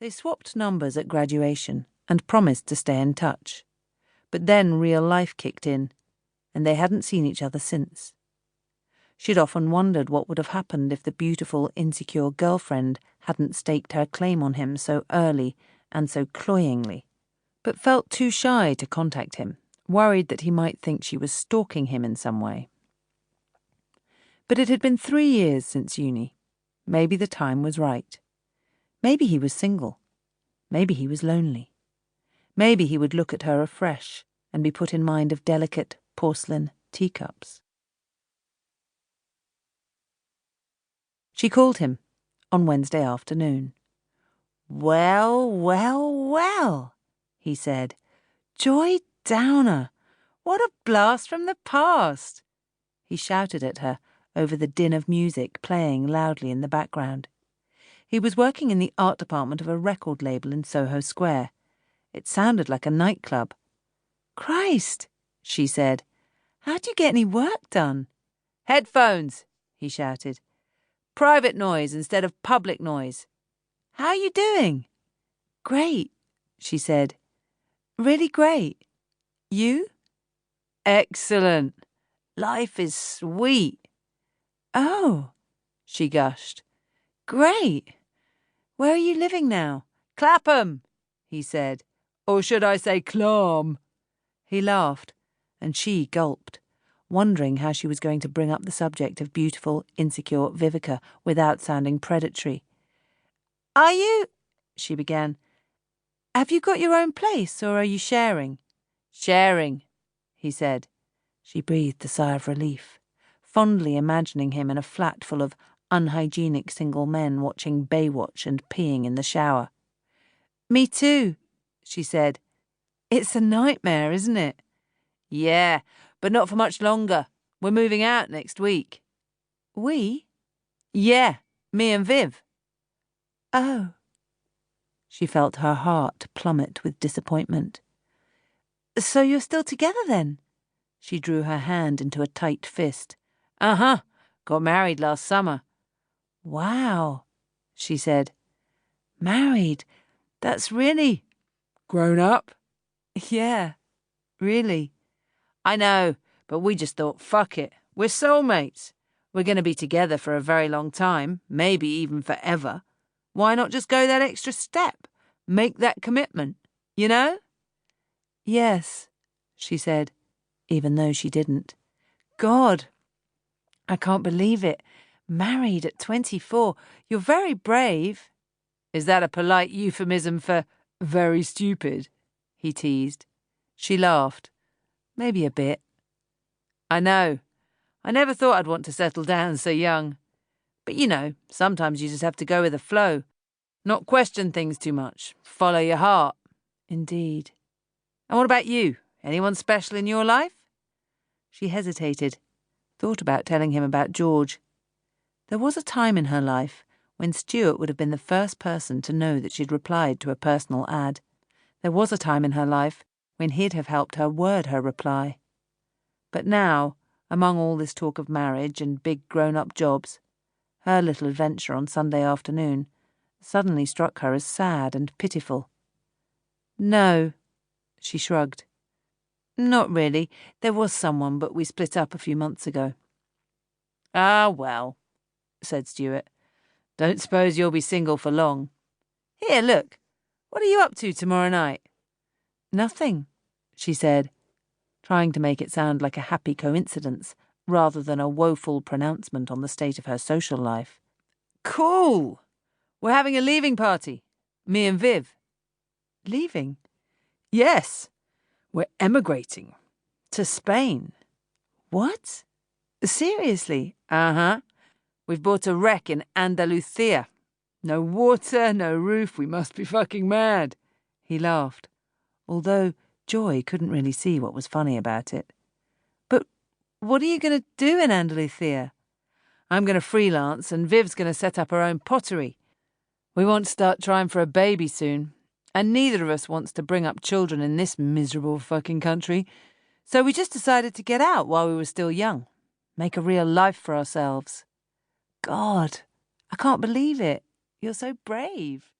They swapped numbers at graduation and promised to stay in touch. But then real life kicked in, and they hadn't seen each other since. She'd often wondered what would have happened if the beautiful, insecure girlfriend hadn't staked her claim on him so early and so cloyingly, but felt too shy to contact him, worried that he might think she was stalking him in some way. But it had been 3 years since uni. Maybe the time was right. Maybe he was single. Maybe he was lonely. Maybe he would look at her afresh and be put in mind of delicate porcelain teacups. She called him on Wednesday afternoon. "Well, well, well," he said. "Joy Downer! What a blast from the past!" He shouted at her over the din of music playing loudly in the background. He was working in the art department of a record label in Soho Square. It sounded like a nightclub. "Christ," she said. "How'd you get any work done?" "Headphones," he shouted. "Private noise instead of public noise. How are you doing?" "Great," she said. "Really great. You?" "Excellent. Life is sweet." "Oh," she gushed. "Great. Where are you living now?" "Clapham," he said. "Or should I say Clam?" He laughed, and she gulped, wondering how she was going to bring up the subject of beautiful, insecure Vivica without sounding predatory. "Are you—" she began. "Have you got your own place, or are you sharing?" "Sharing," he said. She breathed a sigh of relief, fondly imagining him in a flat full of unhygienic single men watching Baywatch and peeing in the shower. "Me too," she said. "It's a nightmare, isn't it?" "Yeah, but not for much longer. We're moving out next week." "We?" "Yeah, me and Viv." "Oh." She felt her heart plummet with disappointment. "So you're still together then?" She drew her hand into a tight fist. "Uh-huh. Got married last summer." "Wow," she said. "Married? That's really—" "Grown up?" "Yeah, really." "I know, but we just thought, fuck it. We're soulmates. We're going to be together for a very long time, maybe even forever. Why not just go that extra step? Make that commitment, you know?" "Yes," she said, even though she didn't. "God, I can't believe it. Married at 24. You're very brave." "Is that a polite euphemism for very stupid?" he teased. She laughed. "Maybe a bit." "I know. I never thought I'd want to settle down so young. But you know, sometimes you just have to go with the flow. Not question things too much. Follow your heart." "Indeed." "And what about you? Anyone special in your life?" She hesitated, thought about telling him about George. There was a time in her life when Stuart would have been the first person to know that she'd replied to a personal ad. There was a time in her life when he'd have helped her word her reply. But now, among all this talk of marriage and big grown-up jobs, her little adventure on Sunday afternoon suddenly struck her as sad and pitiful. "No," she shrugged. "Not really. There was someone, but we split up a few months ago." "Ah, well," said Stuart. "Don't suppose you'll be single for long. Here, look. What are you up to tomorrow night?" "Nothing," she said, trying to make it sound like a happy coincidence rather than a woeful pronouncement on the state of her social life. "Cool. We're having a leaving party. Me and Viv." "Leaving?" "Yes. We're emigrating. To Spain." "What? Seriously?" "Uh-huh. We've bought a wreck in Andalusia. No water, no roof. We must be fucking mad." He laughed, although Joy couldn't really see what was funny about it. "But what are you going to do in Andalusia?" "I'm going to freelance, and Viv's going to set up her own pottery. We want to start trying for a baby soon, and neither of us wants to bring up children in this miserable fucking country, so we just decided to get out while we were still young. Make a real life for ourselves." "God, I can't believe it. You're so brave."